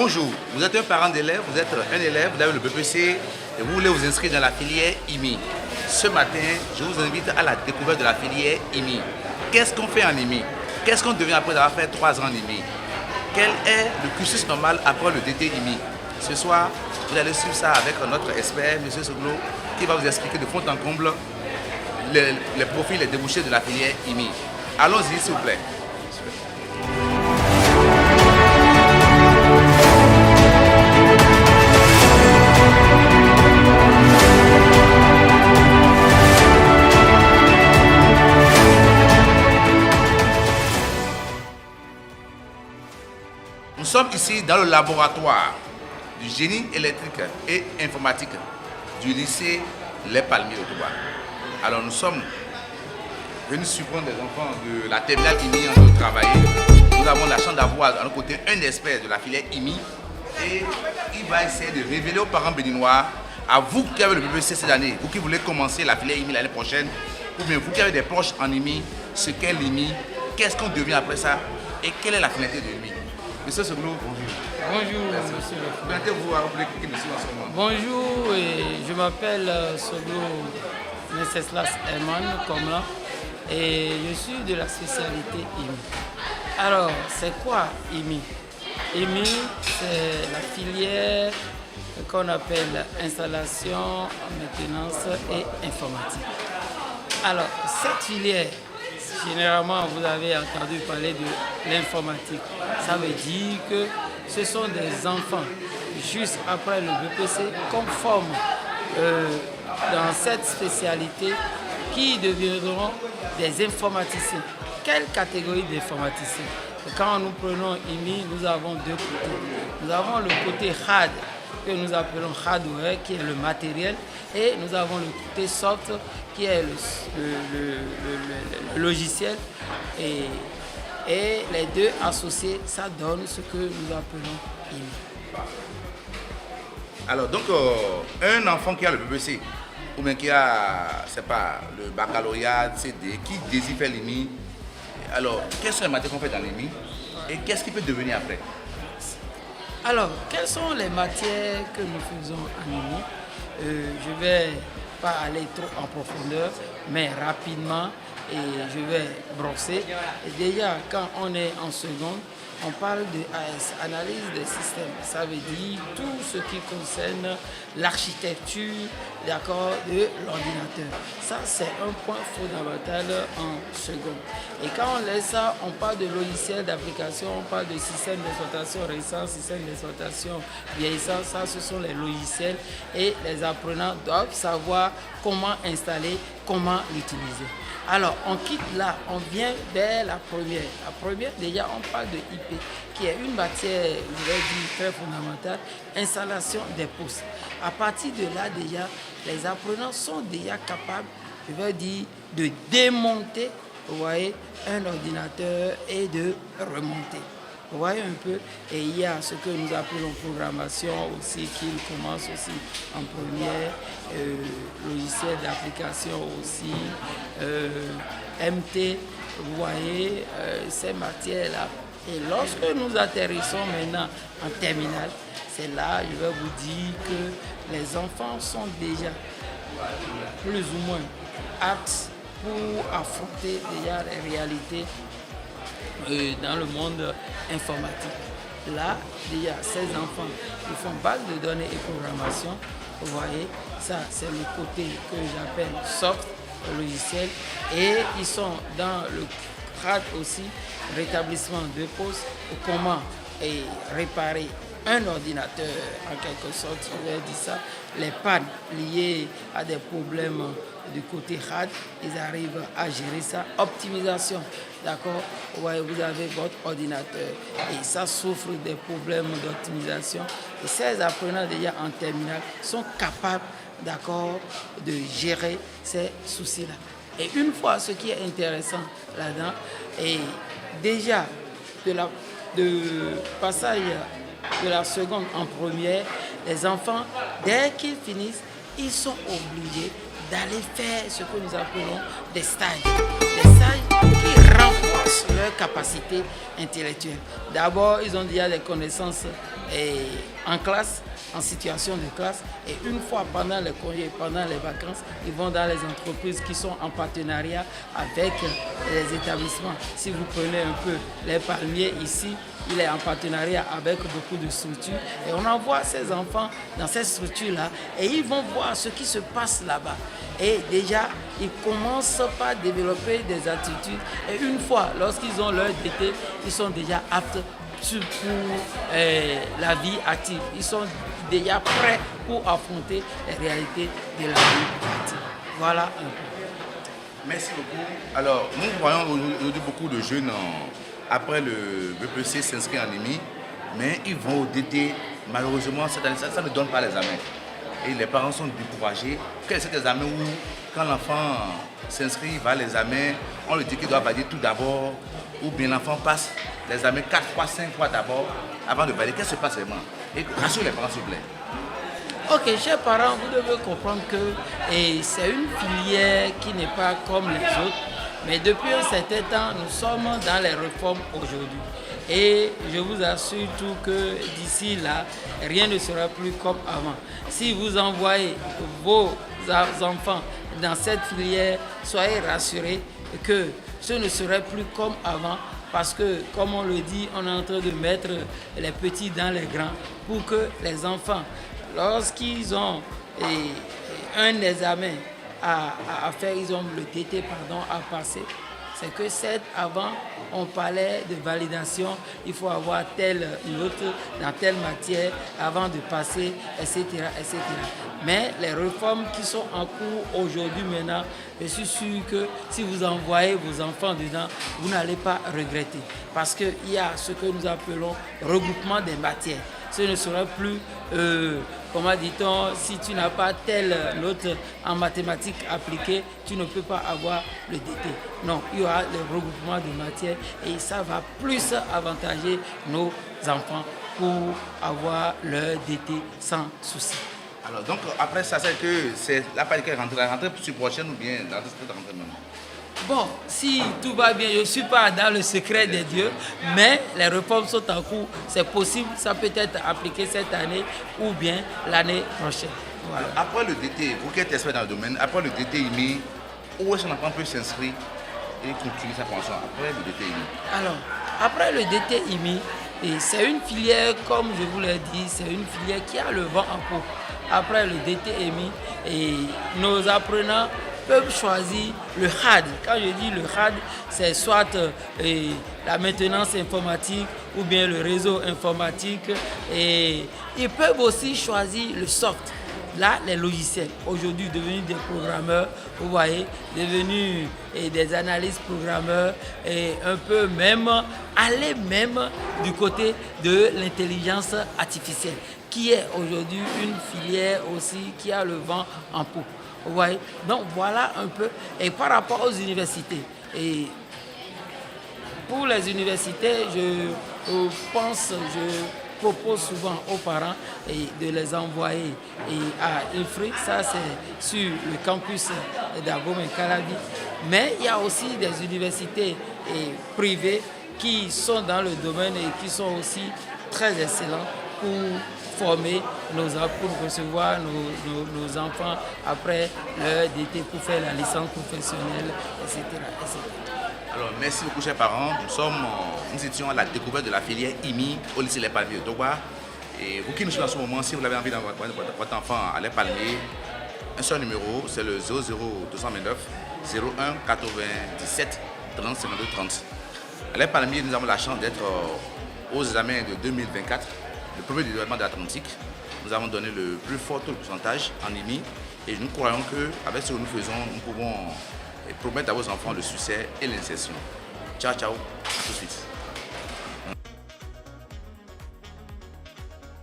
Bonjour, vous êtes un parent d'élève, vous êtes un élève, vous avez le BPC et vous voulez vous inscrire dans la filière IMI. Ce matin, je vous invite à la découverte de la filière IMI. Qu'est-ce qu'on fait en IMI? Qu'est-ce qu'on devient après avoir fait 3 ans en IMI? Quel est le cursus normal après le DT IMI? Ce soir, vous allez suivre ça avec notre expert, M. Soglo, qui va vous expliquer de fond en comble les profils et débouchés de la filière IMI. Allons-y, s'il vous plaît. Nous sommes ici dans le laboratoire du génie électrique et informatique du lycée Les Palmiers de Touba. Alors nous sommes venus surprendre des enfants de la terminale IMI en train de travailler. Nous avons la chance d'avoir à nos côtés un expert de la filière IMI et il va essayer de révéler aux parents béninois, à vous qui avez le BPC cette année, vous qui voulez commencer la filière IMI l'année prochaine, ou bien vous qui avez des proches en IMI, ce qu'est l'IMI, qu'est-ce qu'on devient après ça et quelle est la finalité de l'IMI. Monsieur Soglo, bonjour. Bonjour, monsieur le frère. Permettez-vous à rappeler qui nous suit en ce moment. Bonjour, je m'appelle Soglo Nenceslas Herman Komla et je suis de la spécialité IMI. Alors, c'est quoi IMI? IMI, c'est la filière qu'on appelle installation, maintenance et informatique. Alors, cette filière, généralement, vous avez entendu parler de l'informatique. Ça veut dire que ce sont des enfants, juste après le BPC, qu'on forme dans cette spécialité qui deviendront des informaticiens. Quelle catégorie d'informaticiens? Quand nous prenons IMI, nous avons deux côtés. Nous avons le côté hard, que nous appelons hardware, qui est le matériel, et nous avons le côté soft, qui est le logiciel. Et les deux associés, ça donne ce que nous appelons IMI. Alors, donc, un enfant qui a le BPC, ou bien qui a, c'est pas, le baccalauréat, CD, qui désire faire l'IMI, alors, quelles sont les matières qu'on fait dans l'IMI et qu'est-ce qu'il peut devenir après? Alors, quelles sont les matières que nous faisons en IMI? Je ne vais pas aller trop en profondeur, mais rapidement, et je vais brosser. Et déjà, quand on est en seconde, on parle de AS, analyse des systèmes. Ça veut dire tout ce qui concerne l'architecture, d'accord, de l'ordinateur. Ça, c'est un point fondamental en seconde. Et quand on laisse ça, on parle de logiciels d'application, on parle de systèmes d'exploitation récents, systèmes d'exploitation vieillissants. Ça, ce sont les logiciels et les apprenants doivent savoir comment installer, comment l'utiliser. Alors, on quitte là, on vient vers la première. La première, déjà, on parle de IP, qui est une matière, je vais dire, très fondamentale, installation des postes. À partir de là, déjà, les apprenants sont déjà capables, je vais dire, de démonter, vous voyez, un ordinateur et de remonter. Vous voyez un peu, et il y a ce que nous appelons programmation aussi, qui commence aussi en première, logiciel d'application aussi, MT, vous voyez, ces matières-là. Et lorsque nous atterrissons maintenant en terminale, c'est là, je vais vous dire que les enfants sont déjà plus ou moins aptes pour affronter déjà les réalités dans le monde informatique. Là, déjà, ces enfants, ils font base de données et programmation. Vous voyez, ça, c'est le côté que j'appelle soft, logiciel. Et ils sont dans le CRAD aussi, rétablissement de postes, comment réparer un ordinateur, en quelque sorte, je vais dire ça, les pannes liées à des problèmes du côté hard, ils arrivent à gérer ça. Optimisation, d'accord? Ouais, vous avez votre ordinateur et ça souffre des problèmes d'optimisation. Et ces apprenants déjà en terminale sont capables, d'accord, de gérer ces soucis-là. Et une fois, ce qui est intéressant là-dedans, et déjà de passage de la seconde en première, les enfants, dès qu'ils finissent, ils sont obligés d'aller faire ce que nous appelons des stages. Des stages qui renforcent renforce leur capacité intellectuelle. D'abord, ils ont déjà des connaissances en classe, en situation de classe, et une fois pendant les congés, pendant les vacances, ils vont dans les entreprises qui sont en partenariat avec les établissements. Si vous prenez un peu les palmiers ici, il est en partenariat avec beaucoup de structures et on envoie ces enfants dans ces structures-là et ils vont voir ce qui se passe là-bas. Et déjà, ils commencent par développer des attitudes et une fois, lorsqu'ils ont leur DT, ils sont déjà aptes pour la vie active. Ils sont déjà prêts pour affronter les réalités de la vie active. Voilà un peu. Merci beaucoup. Alors, nous voyons aujourd'hui beaucoup de jeunes, après le BPC, s'inscrivent en IMI, mais ils vont au DT. Malheureusement, cette année, ça ne donne pas les examens. Et les parents sont découragés. Quels sont les examens où, quand l'enfant s'inscrit, il va à l'examen, on lui dit qu'il doit valider tout d'abord, ou bien l'enfant passe l'examen 4 fois, 5 fois d'abord, avant de valider. Qu'est-ce qui se passe vraiment? Et rassurez les parents, s'il vous plaît. Ok, chers parents, vous devez comprendre que c'est une filière qui n'est pas comme les autres, mais depuis un certain temps, nous sommes dans les réformes aujourd'hui. Et je vous assure tout que d'ici là, rien ne sera plus comme avant. Si vous envoyez vos enfants dans cette filière, soyez rassurés que ce ne serait plus comme avant. Parce que, comme on le dit, on est en train de mettre les petits dans les grands pour que les enfants, lorsqu'ils ont un examen à faire, ils ont le TT à passer. C'est que avant, on parlait de validation, il faut avoir telle note dans telle matière avant de passer, etc., etc. Mais les réformes qui sont en cours aujourd'hui maintenant, je suis sûr que si vous envoyez vos enfants dedans, vous n'allez pas regretter. Parce qu'il y a ce que nous appelons regroupement des matières. Ce ne sera plus, comment dit-on, si tu n'as pas telle note en mathématiques appliquées, tu ne peux pas avoir le DT. Non, il y aura le regroupement de matières et ça va plus avantager nos enfants pour avoir leur DT sans souci. Alors, donc, après ça, c'est que c'est la rentrée sur prochaine ou bien dans cette rentrée même? Bon, si tout va bien, je ne suis pas dans le secret des dieux, mais les réformes sont en cours. C'est possible, ça peut être appliqué cette année ou bien l'année prochaine. Voilà. Après le DT, vous qui êtes expert dans le domaine, après le DT IMI, où est-ce qu'un enfant peut s'inscrire et continuer sa formation après le DT IMI? Alors, après le DT IMI, c'est une filière, comme je vous l'ai dit, c'est une filière qui a le vent en poupe. Après le DT IMI, nos apprenants peuvent choisir le HAD. Quand je dis le HAD, c'est soit la maintenance informatique ou bien le réseau informatique. Et ils peuvent aussi choisir le soft. Là, les logiciels, aujourd'hui devenus des programmeurs, vous voyez, devenus des analystes programmeurs et un peu même, aller même du côté de l'intelligence artificielle, qui est aujourd'hui une filière aussi qui a le vent en poupe. Vous voyez? Donc voilà un peu. Et par rapport aux universités, et pour les universités, je propose souvent aux parents de les envoyer à IFRI, ça c'est sur le campus d'Abomey-Calavi. Mais il y a aussi des universités privées qui sont dans le domaine et qui sont aussi très excellentes pour former pour recevoir nos enfants après leur DT pour faire la licence professionnelle, etc. etc. Alors, merci beaucoup, chers parents. Nous étions à la découverte de la filière IMI au lycée Les Palmiers de Togwa. Et vous qui nous suivez en ce moment, si vous avez envie d'envoyer votre enfant à Les Palmiers, un seul numéro, c'est le 00229 01 97 30 52 30. À Les Palmiers, nous avons la chance d'être aux examens de 2024, le premier du développement de l'Atlantique. Nous avons donné le plus fort taux de pourcentage en IMI et nous croyons qu'avec ce que nous faisons, nous pouvons promettre à vos enfants le succès et l'insertion. Ciao, ciao, à tout de suite.